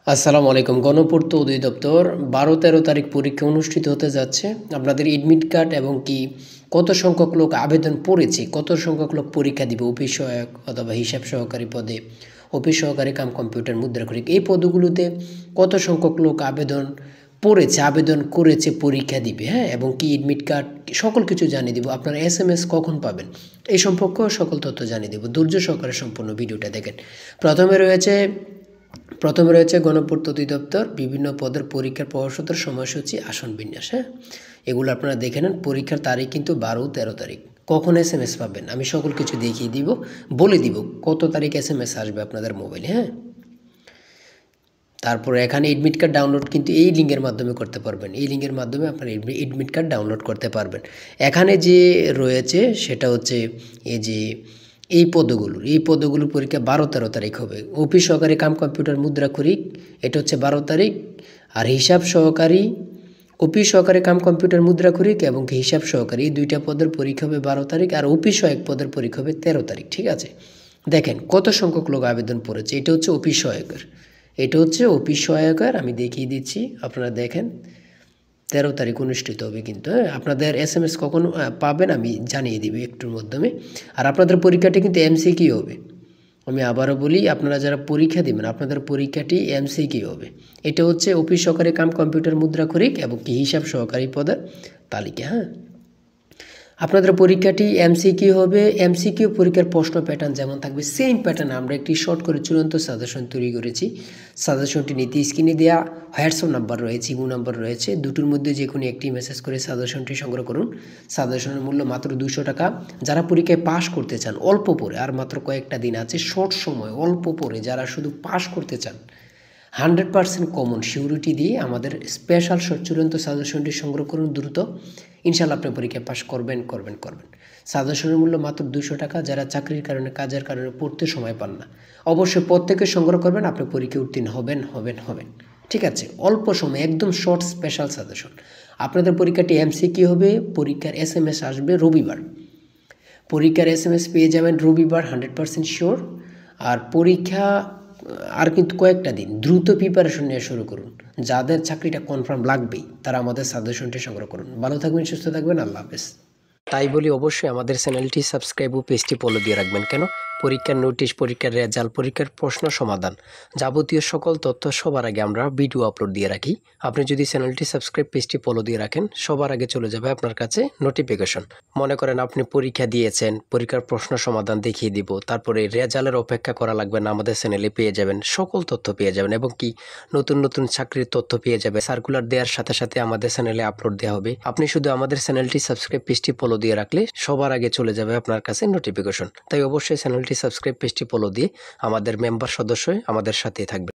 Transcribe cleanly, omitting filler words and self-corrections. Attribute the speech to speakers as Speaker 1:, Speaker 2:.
Speaker 1: আসসালামু আলাইকুম। গণপূর্ত অধিদপ্তর 12-13 তারিখ পরীক্ষা অনুষ্ঠিত হতে যাচ্ছে। আপনাদের এডমিট কার্ড এবং কি কত সংখ্যক লোক আবেদন পড়েছে, কত সংখ্যক লোক পরীক্ষা দিবে অফিস সহায়ক অথবা হিসাব সহকারী পদে, অফিস সহকারী কাম কম্পিউটার মুদ্রাক্ষরিক, এই পদগুলোতে কত সংখ্যক লোক আবেদন পড়েছে, আবেদন করেছে, পরীক্ষা দিবে, হ্যাঁ, এবং কি এডমিট কার্ড সকল কিছু জানিয়ে দিব। আপনারা SMS কখন পাবেন এই সম্পর্কেও সকল তথ্য জানিয়ে দেব। ধৈর্য সহকারে সম্পূর্ণ ভিডিওটা দেখেন। প্রথমে রয়েছে গণপূর্ত অধিদপ্তর বিভিন্ন পদের পরীক্ষার প্রবেশোত্তর সময়সূচি, আসন বিন্যাস। হ্যাঁ, এগুলো আপনারা দেখে নেন। পরীক্ষার তারিখ কিন্তু 12-13 তারিখ। কখন SMS পাবেন আমি সকল কিছু দেখিয়ে দিব, বলে দিব কত তারিখ SMS আসবে আপনাদের মোবাইলে। হ্যাঁ, তারপরে এখানে এডমিট কার্ড ডাউনলোড কিন্তু এই লিঙ্কের মাধ্যমে করতে পারবেন। এই লিঙ্কের মাধ্যমে আপনার এডমিট কার্ড ডাউনলোড করতে পারবেন। এখানে যে রয়েছে সেটা হচ্ছে এই পদগুলোর পরীক্ষা 12-13 তারিখ হবে। অফিস সহকারী কাম কম্পিউটার মুদ্রাক্ষরিক এটা হচ্ছে 12 তারিখ, আর হিসাব সহকারী, অফিস সহকারী কাম কম্পিউটার মুদ্রাক্ষরিক এবং হিসাব সহকারী, এই দুইটা পদের পরীক্ষা হবে 12 তারিখ, আর অফিস সহায়ক পদের পরীক্ষা হবে 13 তারিখ। ঠিক আছে, দেখেন কত সংখ্যক লোক আবেদন পড়েছে। এটা হচ্ছে অফিস সহায়কের, আমি দেখিয়ে দিচ্ছি, আপনারা দেখেন 13 তারিখ অনুষ্ঠিত হবে কিন্তু। হ্যাঁ, আপনাদের SMS কখন পাবেন আমি জানিয়ে দিব একটুর মাধ্যমে। আর আপনাদের পরীক্ষাটি কিন্তু MCQ হবে। আমি আবারও বলি, আপনারা যারা পরীক্ষা দেবেন আপনাদের পরীক্ষাটি MCQ হবে। এটা হচ্ছে অফিস সহকারী কাম কম্পিউটার মুদ্রাক্ষরিক এবং কি হিসাব সহকারী পদের তালিকা। হ্যাঁ, আপনাদের পরীক্ষাটি MCQ হবে। MCQ পরীক্ষার প্রশ্ন প্যাটার্ন যেমন থাকবে সেম প্যাটার্ন আমরা একটি শর্ট করে চূড়ান্ত সাজেশন তৈরি করেছি। সাজেশনটি নিতে স্ক্রিনে দেওয়া হোয়াটসঅ্যাপ নাম্বার রয়েছে, ইমো নাম্বার রয়েছে, দুটোর মধ্যে যে কোনো একটি মেসেজ করে সাজেশনটি সংগ্রহ করুন। সাজেশনের মূল্য মাত্র 200 টাকা। যারা পরীক্ষায় পাশ করতে চান অল্প পড়ে, আর মাত্র কয়েকটা দিন আছে, শর্ট সময় অল্প পড়ে যারা শুধু পাশ করতে চান 100% কমন সিউরিটি দিয়ে আমাদের স্পেশাল চূড়ান্ত সাজেশনটি সংগ্রহ করুন দ্রুত। ইনশাল্লাহ আপনি পরীক্ষায় পাশ করবেন। সাজেশনের মূল্য মাত্র 200 টাকা। যারা চাকরির কারণে, কাজের কারণে পড়তে সময় পান না, অবশ্যই প্রত্যেকে সংগ্রহ করবেন, আপনি পরীক্ষা উত্তীর্ণ হবেন। ঠিক আছে, অল্প সময় একদম শর্ট স্পেশাল সাজেশন। আপনাদের পরীক্ষাটি MCQ হবে। পরীক্ষার SMS আসবে রবিবার। পরীক্ষার SMS পেয়ে যাবেন রবিবার 100% শিওর। আর পরীক্ষা আর কিন্তু কয়েকটা দিন, দ্রুত প্রিপারেশন নিয়ে শুরু করুন। যাদের চাকরিটা কনফার্ম লাগবেই তারা আমাদের সাজেশনটি সংগ্রহ করুন। ভালো থাকবেন, সুস্থ থাকবেন, আল্লাহ হাফেজ। তাই বলি অবশ্যই আমাদের চ্যানেলটি সাবস্ক্রাইব ও পেজটি ফলো দিয়ে রাখবেন। কেন? পরীক্ষার নোটিশ, পরীক্ষার রেজাল্ট, পরীক্ষার প্রশ্ন সমাধান, যাবতীয় সকল তথ্য সবার আগে আমরা ভিডিও আপলোড দিয়ে রাখি। আপনি যদি চ্যানেলটি সাবস্ক্রাইব, পেজটি ফলো দিয়ে রাখেন, সবার আগে চলে যাবে আপনার কাছে নোটিফিকেশন। মনে করেন আপনি পরীক্ষা দিয়েছেন, পরীক্ষার প্রশ্ন সমাধান দেখিয়ে দিব, তারপরে রেজাল্টের অপেক্ষা করা লাগবে না, আমাদের চ্যানেলে পেয়ে যাবেন, সকল তথ্য পেয়ে যাবেন, এবং কি নতুন চাকরির তথ্য পেয়ে যাবে। সার্কুলার দেওয়ার সাথে সাথে আমাদের চ্যানেলে আপলোড দেওয়া হবে। আপনি শুধু আমাদের চ্যানেলটি সাবস্ক্রাইব, পেজটি ফলো দিয়ে রাখলে সবার আগে চলে যাবে আপনার কাছে নোটিফিকেশন। তাই অবশ্যই চ্যানেলটি সাবস্ক্রাইব, পেজটি ফলো দিয়ে আমাদের মেম্বার সদস্য হয়ে আমাদের সাথেই থাকবে।